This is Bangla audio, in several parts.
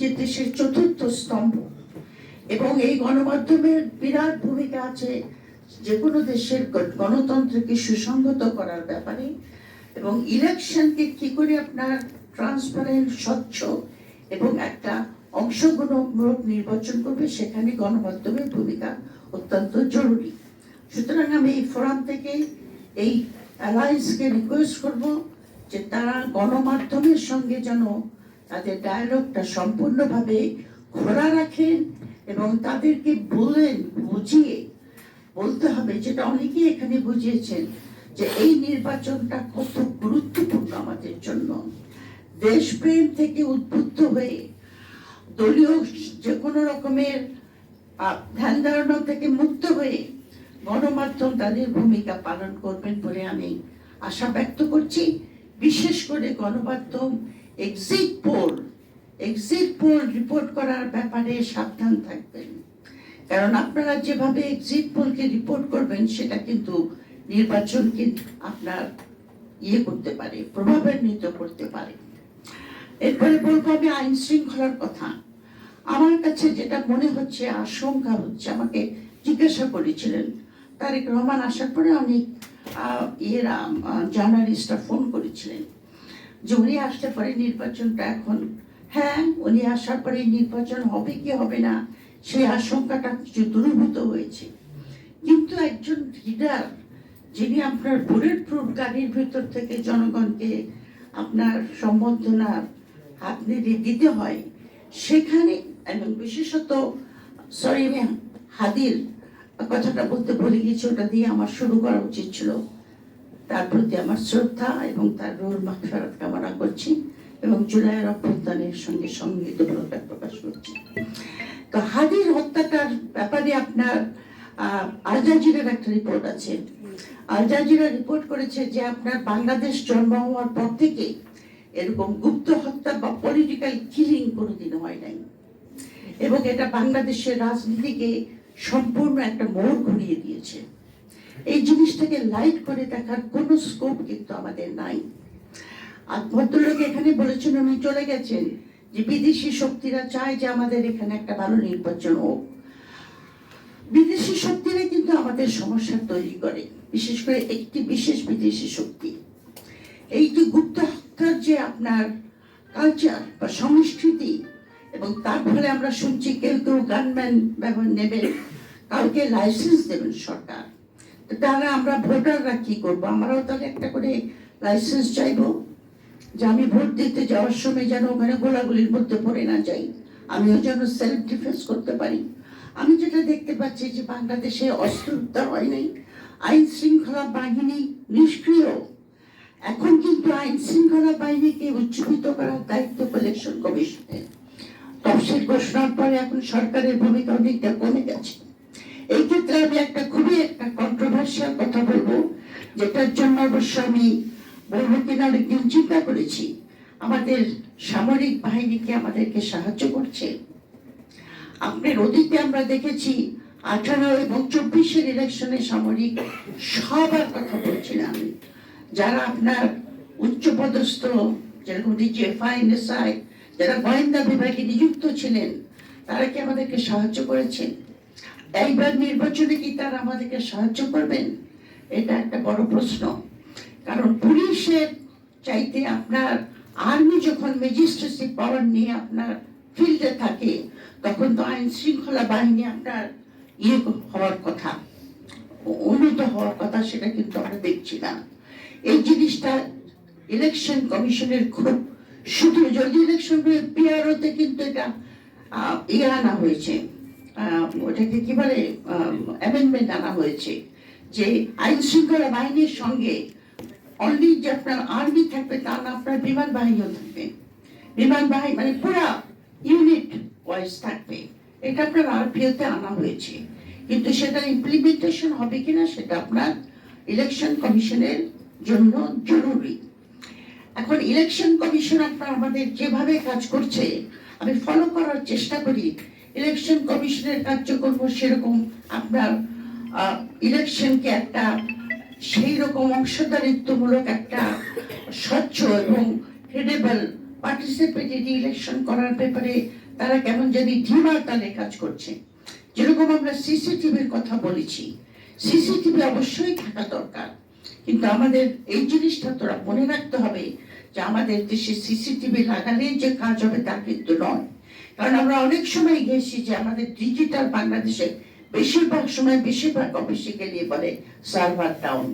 যে দেশের চতুর্থ স্তম্ভ, এবং এই গণমাধ্যমের বিরাট ভূমিকা আছে যে কোনো দেশের গণতন্ত্রকে সুসংহত করার ব্যাপারে, এবং ইলেকশনকে কি করে আপনার ট্রান্সপারেন্ট, স্বচ্ছ এবং একটা অংশগ্রহণমূলক নির্বাচন করবে, সেখানে গণমাধ্যমের ভূমিকা অত্যন্ত জরুরি। সুতরাং আমি এই ফোরাম থেকে এই অ্যালায়েন্সকে রিকোয়েস্ট করব যে তারা গণমাধ্যমের সঙ্গে যেন তাদের ডায়ালগটা সম্পূর্ণভাবে খোলা রাখেন, এবং তাদেরকে বুঝিয়ে বলতে হবে, যেটা অনেকেই এখানে বুঝিয়েছেন, যে এই নির্বাচনটা কত গুরুত্বপূর্ণ আমাদের জন্য। দেশপ্রেম থেকে উদ্বুদ্ধ হয়ে দলীয় যে কোনো রকমের ধ্যান ধারণা থেকে মুক্ত হয়ে গণমাধ্যম তাদের ভূমিকা পালন করবেন বলে আমি আশা ব্যক্ত করছি। বিশেষ করে গণমাধ্যম এক্সিট পোল রিপোর্ট করার ব্যাপারে সাবধান থাকবেন, কারণ আপনারা যেভাবে এক্সিট পোলকে রিপোর্ট করবেন সেটা কিন্তু নির্বাচনকে আপনার করতে পারে, প্রভাবান্বিত করতে পারে। এরপরে বলবো আমি আইন শৃঙ্খলার কথা। আমার কাছে যেটা মনে হচ্ছে, আশঙ্কা হচ্ছে, আমাকে জিজ্ঞাসা করেছিলেন তারেক রহমান আসার পরে অনেক জার্নালিস্টরা ফোন করেছিলেন যে উনি আসতে পারে নির্বাচনটা এখন, হ্যাঁ উনি আসার পরে নির্বাচন হবে কি হবে না সেই আশঙ্কাটা কিছু দূরীভূত হয়েছে। কিন্তু একজন লিডার যিনি আপনার বুলেট প্রুফ গাড়ির ভিতর থেকে জনগণকে আপনার সম্বর্ধনার হাত নেড়ে দিতে হয়, সেখানে, এবং বিশেষত আমি হাদির কথাটা বলতে ভুলে গেছি, ওটা দিয়ে আমার শুরু করা উচিত ছিল। তার প্রতি আমার শ্রদ্ধা এবং তার রুহুল মাগফিরাত কামনা করছি, এবং জুলাইয়ের অভ্যুত্থানের সঙ্গে সংগীতবদ্ধতা প্রকাশ করছি। তো হাদির হত্যাটার ব্যাপারে আপনার আল জাজিরার একটা রিপোর্ট আছে। আল জাজিরা রিপোর্ট করেছে যে আপনার বাংলাদেশ জন্ম হওয়ার পর থেকে এরকম গুপ্ত হত্যা বা পলিটিক্যাল কিলিং কোনোদিন হয় নাই, এবং এটা বাংলাদেশের রাজনীতিকে সম্পূর্ণ একটা মোড় ঘুরিয়ে দিয়েছে। এই জিনিসটাকে লাইট করে দেখার কোনো স্কোপ কিন্তু আমাদের নাই। আর ভদ্রলোক এখানে বলেছেন, উনি চলে গেছেন, যে বিদেশি শক্তিরা চায় যে আমাদের এখানে একটা ভালো নির্বাচন হোক। বিদেশি শক্তিরা কিন্তু আমাদের সমস্যা তৈরি করে, বিশেষ করে একটি বিশেষ বিদেশি শক্তি। এই যে গুপ্ত হত্যার যে আপনার কালচার বা সংস্কৃতি, এবং তার ফলে আমরা শুনছি কেউ গানম্যান ব্যবহার নেবেন, কাউকে লাইসেন্স দেবেন সরকার। তাহলে আমরা ভোটাররা কি করবো? আমরাও তাহলে একটা করে লাইসেন্স চাইবো, যে আমি ভোট দিতে যাওয়ার সময় যেন ওখানে গোলাগুলির মধ্যে পড়ে না যাই, আমিও যেন সেলফ ডিফেন্স করতে পারি। আমি যেটা দেখতে পাচ্ছি যে বাংলাদেশে অস্ত্র উদ্ধার হয় নাই, আইন শৃঙ্খলা বাহিনী নিষ্ক্রিয়। এখন কিন্তু আইন শৃঙ্খলা বাহিনীকে উজ্জীবিত করার দায়িত্ব ইলেকশন কমিশনের। তফসিল ঘোষণার পরে এখন সরকারের ভূমিকা অনেকটা কমে গেছে। এই ক্ষেত্রে আমি একটা খুবই একটা কন্ট্রোভার্সিয়াল কথা বলবো, যেটার জন্য অবশ্য আমি বলবো কিনা অনেকদিন চিন্তা করেছি। আমাদের সামরিক বাহিনীকে আমাদেরকে সাহায্য করছে। আপনার অতীতে আমরা দেখেছি 18 এবং 24-এর ইলেকশনে সামরিক সবার কথা বলছি না আমি, যারা আপনার উচ্চপদস্থ যেরকম ডিজিএফআই, এনএসআই, যারা গোয়েন্দা বিভাগে নিযুক্ত ছিলেন, তারা কি আমাদেরকে সাহায্য করেছেন? এইবার নির্বাচনে কি তারা আমাদেরকে সাহায্য করবেন? এটা একটা বড় প্রশ্ন। কারণ পুলিশের চাইতে আপনার আর্মি যখন ম্যাজিস্ট্রেসি পাওয়ার নিয়ে আপনার ফিল্ডে থাকে, তখন তো আইন শৃঙ্খলা বাহিনী আপনার হওয়ার কথা, উন্নত হওয়ার কথা, সেটা কিন্তু আমরা দেখছি না। এই জিনিসটা ইলেকশন কমিশনের খুব, শুধু যদি ইলেকশন পিআরওতে কিন্তু এটা আনা হয়েছে, ওটাকে কি বলে অ্যামেন্ডমেন্ট আনা হয়েছে, যে আইন শৃঙ্খলা বাহিনীর সঙ্গে অনলি যে আপনার আর্মি থাকবে তা না, আপনার বিমান বাহিনীও থাকবে। বিমান বাহিনী মানে পুরা ইউনিট ওয়াইজ থাকবে। এটা আপনার আরপিওতে আনা হয়েছে, কিন্তু সেটা ইমপ্লিমেন্টেশন হবে কিনা সেটা আপনার ইলেকশন কমিশনের জন্য জরুরি। এখন ইলেকশন কমিশন আপনার আমাদের যেভাবে কাজ করছে আমি ফলো করার চেষ্টা করি। ইলেকশন কমিশনের কার্যক্রম সেরকম আপনার ইলেকশনকে একটা সেই রকম অংশদারিত্বমূলক একটা স্বচ্ছ এবং ক্রেডিবল পার্টিসিপেটরি ইলেকশন করার ব্যাপারে তারা কেমন জানি ঢিমার তালে কাজ করছে। যেরকম আমরা সিসিটিভির কথা বলেছি, সিসিটিভি অবশ্যই থাকা দরকার, কিন্তু আমাদের এই জিনিসটা তোরা মনে রাখতে হবে যে আমাদের দেশে সিসিটিভি লাগালে যে কাজ হবে তা কিন্তু নয়। কারণ আমরা অনেক সময় গেছি যে আমাদের ডিজিটাল বাংলাদেশে বেশিরভাগ সময় বেশিরভাগ অফিসে গেলে বলে সার্ভার ডাউন।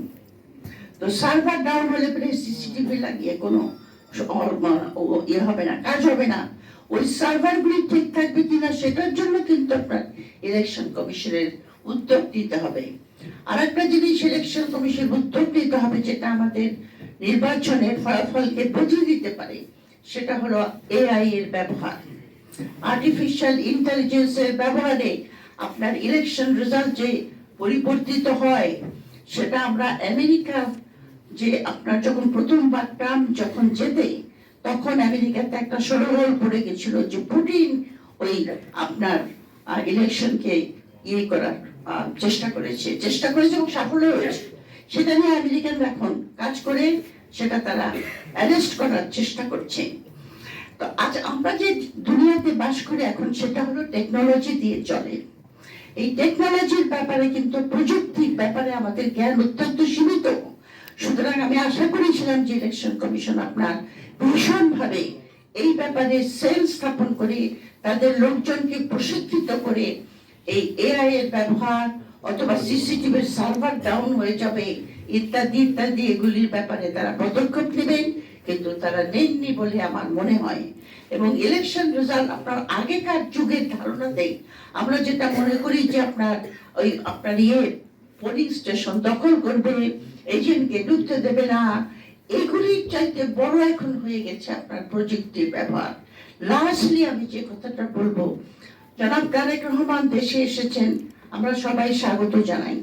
তো সার্ভার ডাউন হলে পরে সিসিটিভি লাগিয়ে কোনো ইয়ে হবে না, কাজ হবে না। ওই সার্ভারগুলি ঠিক থাকবে কিনা সেটার জন্য কিন্তু আপনার ইলেকশন কমিশনের উদ্যোগ নিতে হবে। আর একটা জিনিস ইলেকশন কমিশন উদ্যোগ নিতে হবে যেটা আমাদের নির্বাচনের ফলাফলকে বুঝিয়ে দিতে পারে, সেটা হলো এআই এর ব্যবহার। আর্টিফিশিয়াল ইন্টেলিজেন্সের ব্যবহারে আপনার ইলেকশন রেজাল্ট যে পরিবর্তিত হয়, সেটা আমরা আমেরিকা যে আপনার যখন প্রথমবার ট্রাম্প যখন জেতে তখন আমেরিকাতে একটা সরগোল পড়ে গেছিল যে পুটিন ওই আপনার ইলেকশনকে ইয়ে করার চেষ্টা করেছে এবং সাফল্য হয়েছে। সেটা নিয়ে আমেরিকানরা এখন কাজ করে সেটা তারা অ্যারেস্ট করার চেষ্টা করছে। তো আজ আমরা যে দুনিয়াতে বাস করি এখন সেটা হলো টেকনোলজি দিয়ে চলে। এই টেকনোলজির ব্যাপারে কিন্তু প্রযুক্তির ব্যাপারে আমাদের জ্ঞান অত্যন্ত সীমিত। সুতরাং আমি আশা করেছিলাম যে ইলেকশন কমিশন আপনার ভীষণভাবে এই ব্যাপারে সেল স্থাপন করে তাদের লোকজনকে প্রশিক্ষিত করে এই এআই এর ব্যবহার অথবা সিসিটিভির সার্ভার ডাউন হয়ে যাবে ইত্যাদি ইত্যাদি এগুলির ব্যাপারে তারা পদক্ষেপ নেবেন, কিন্তু তারা নেননি বলে আমার মনে হয়। এবং ইলেকশন রেজাল্ট আপনার আগেকার যুগের ধারণাতে আমরা যেটা মনে করি যে আপনার ওই আপনার পোলিং স্টেশন দখল করবে, এজেন্টকে ঢুকতে দেবে না, এগুলির চাইতে বড় এখন হয়ে গেছে আপনার প্রযুক্তির ব্যবহার। লাস্টলি আমি যে কথাটা বলবো, জনাব তারেক রহমান দেশে এসেছেন, আমরা সবাই স্বাগত জানাই।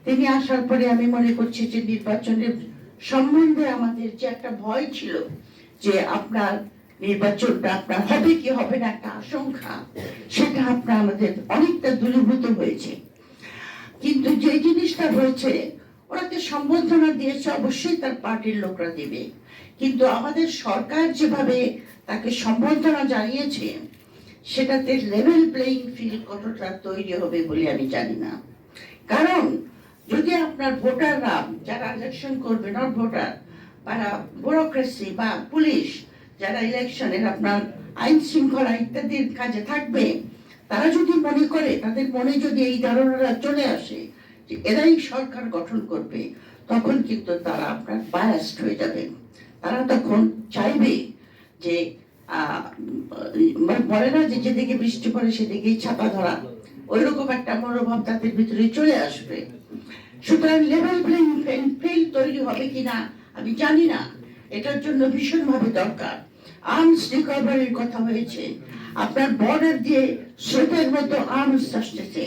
তিনি আসার পরে আমি মনে করছি যে নির্বাচনের সম্বন্ধে আমাদের যে একটা ভয় ছিল যে আপনার নির্বাচনটা আপনার হবে কি হবে না একটা আশঙ্কা, সেটা আপনার আমাদের অনেকটা দূরীভূত হয়েছে। কিন্তু যে জিনিসটা হয়েছে, ওনাকে সম্বর্ধনা দিয়েছে অবশ্যই তার পার্টির লোকরা দেবে, কিন্তু আমাদের সরকার যেভাবে তাকে সম্বর্ধনা জানিয়েছে সেটাতে লেভেল প্লেইং ফিল্ড কতটা তৈরি হবে বলে আমি জানি না। কারণ যদি আপনার ভোটাররা যারা ইলেকশন করবে, নট ভোটার, তারা ব্যুরোক্রেসি বা পুলিশ যারা ইলেকশনের আপনার আইন শৃঙ্খলা ইত্যাদির কাজে থাকবে, তারা যদি মনে করে, তাদের মনে যদি এই ধারণাটা চলে আসে যে এরাই সরকার গঠন করবে, তখন কিন্তু তারা আপনার বায়াসড হয়ে যাবে। তারা তখন চাইবে যে বলে না যে যেদিকে বৃষ্টি পড়ে সেদিকেই ছাপা ধরা, ওই রকম একটা মনোভাব তাদের ভিতরে চলে আসবে। সুতরাং লেভেল প্লেইং ফিল্ড তৈরি হবে কিনা আমি জানি না, এটার জন্য ভীষণভাবে দরকার। আর্মস রিকভারির কথা হয়েছে, আপনার বর্ডার দিয়ে স্রোতের মতো আর্মস আসতেছে,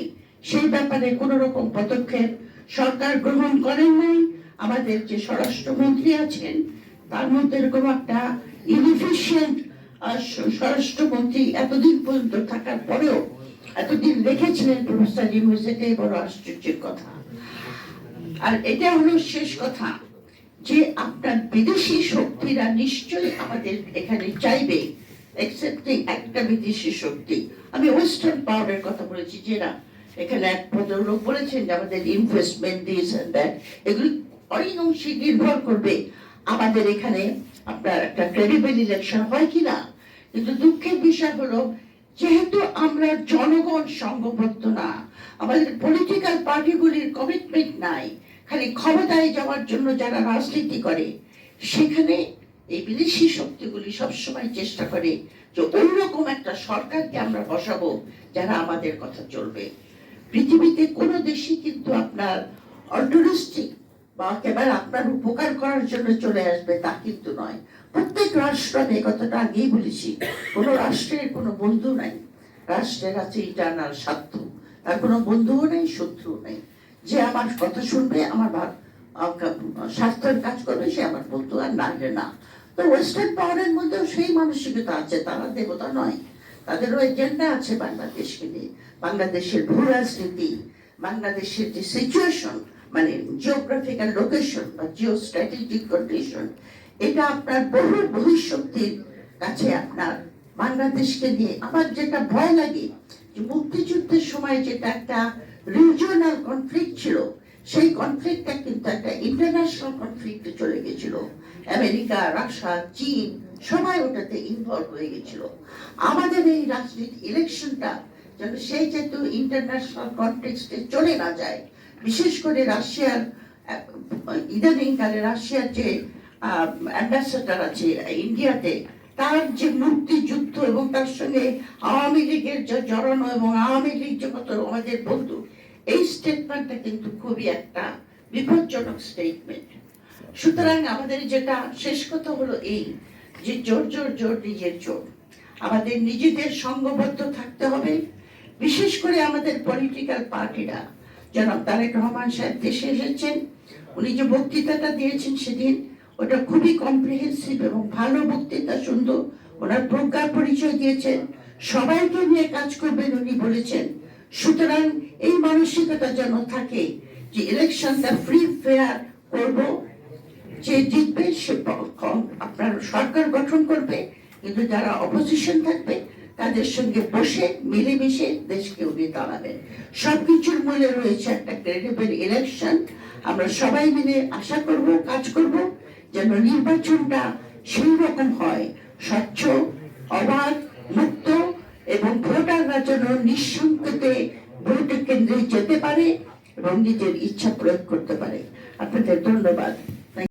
সেই ব্যাপারে কোন রকম পদক্ষেপ সরকার গ্রহণ করেন নাই। আমাদের যে স্বরাষ্ট্রমন্ত্রী আছেন তার মধ্যে এরকম একটা ইনএফিশিয়েন্ট স্বরাষ্ট্রমন্ত্রী এতদিন পর্যন্ত থাকার পরেও এতদিন রেখেছিলেন প্রফেসর ইউনূস, এটাই বড় আশ্চর্যের কথা। আর এটা হলো শেষ কথা যে আপনার বিদেশি শক্তিরা নিশ্চয়ই আমাদের এখানে চাইবে, এক্সেপ্টিং একটা বিদেশি শক্তি। আমি ওয়েস্টার্ন পাওয়ারের কথা বলেছি, যেটা এখানে এক ভদ্রলোক বলেছেন যে আমাদের ইনভেস্টমেন্ট দিস এন্ড দ্যাট, এগুলি অনেক অংশে নির্ভর করবে আমাদের এখানে আপনার একটা ক্রেডিবল ইলেকশন হয় কিনা। কিন্তু দুঃখের বিষয় হলো যেহেতু আমরা জনগণ সংঘবদ্ধ না, আমাদের পলিটিক্যাল পার্টিগুলির কমিটমেন্ট নাই, খালি ক্ষমতায় যাওয়ার জন্য যারা রাজনীতি করে, সেখানে এই বিদেশি শক্তিগুলি সবসময় চেষ্টা করে যে অন্যরকম একটা সরকারকে আমরা বসাবো যারা আমাদের কথা চলবে। পৃথিবীতে কোনো দেশই কিন্তু আপনার অল্টারিস্টিক বা একেবারে আপনার উপকার করার জন্য চলে আসবে তা কিন্তু নয়। প্রত্যেক রাষ্ট্র, আমি কথাটা আগেই বলেছি, কোনো রাষ্ট্রের কোনো বন্ধু নাই, রাষ্ট্রের আছে ইটারনাল স্বার্থ, তার কোনো বন্ধুও নেই, শত্রু নেই। যে আমার কথা শুনবে, আমার স্বাস্থ্যের কাজ করবে, সে আমার বন্ধু, আর না হলে না। তো ওয়েস্টার্ন পাওয়ারের মধ্যেও সেই মানসিকতা আছে, তারা দেবতা নয়, তাদেরও এজেন্ডা আছে বাংলাদেশকে নিয়ে। বাংলাদেশের ভূ রাজনীতি, বাংলাদেশের যে সিচুয়েশন, মানে জিওগ্রাফিক্যাল লোকেশন বা জিও স্ট্র্যাটেজিক কন্ডিশন, এটা আপনার বহু বহিঃশক্তির কাছে আপনার বাংলাদেশকে নিয়ে আমার যেটা ভয় লাগে যে মুক্তিযুদ্ধের সময় যেটা একটা রিজিওনাল কনফ্লিক্ট ছিল, সেই কনফ্লিক্টটা কিন্তু একটা ইন্টারন্যাশনাল কনফ্লিক্টে চলে গেছিল। আমেরিকা, রাশিয়া, চীন সবাই ওটাতে ইনভলভ হয়ে গেছিল। আমাদের এই রাজনীতি ইলেকশনটা যেন সেই যেহেতু ইন্টারন্যাশনাল কনটেক্সটে চলে না যায়, বিশেষ করে রাশিয়ার ইদানিংকালে রাশিয়ার যে অ্যাম্বাসেডার আছে ইন্ডিয়াতে, তার যে মুক্তিযুদ্ধ এবং তার সঙ্গে আওয়ামী লীগের যে জড়ানো এবং আওয়ামী লীগ যে কত আমাদের বন্ধু, এই স্টেটমেন্টটা কিন্তু খুবই একটা বিপজ্জনক স্টেটমেন্ট। সুতরাং আমাদের যেটা শেষ কথা হলো এই যে জোর জোর জোর নিজের জোর, আমাদের নিজেদের সংঘবদ্ধ থাকতে হবে। বিশেষ করে আমাদের পলিটিক্যাল পার্টিরা, জনাব তারেক রহমান সাহেব দেশে এসেছেন, উনি যে বক্তৃতাটা দিয়েছেন সেদিন, ওটা খুবই কম্প্রিহেন্সিভ এবং ভালো বক্তৃতা, সুন্দর। ওনার প্রজ্ঞার পরিচয় দিয়েছেন, সবাইকে নিয়ে কাজ করবেন উনি বলেছেন। সুতরাং এই মানসিকতা যেন থাকে যে ইলেকশনটা ফ্রি ফেয়ার করব, যে জিতবে সে আপনার সরকার গঠন করবে, কিন্তু যারা অপোজিশন থাকবে তাদের সঙ্গে বসে মিলেমিশে দেশকে উনি দাঁড়াবেন। সবকিছুর মূলে রয়েছে একটা ক্রেডিবল ইলেকশন। আমরা সবাই মিলে আশা করব, কাজ করব যেন নির্বাচনটা সেই রকম হয়, স্বচ্ছ, অবাধ, মুক্ত, এবং ভোটাররা যেন নিঃসংকোচে ভোটের কেন্দ্রে যেতে পারে এবং নিজের ইচ্ছা প্রয়োগ করতে পারে। আপনাদের ধন্যবাদ।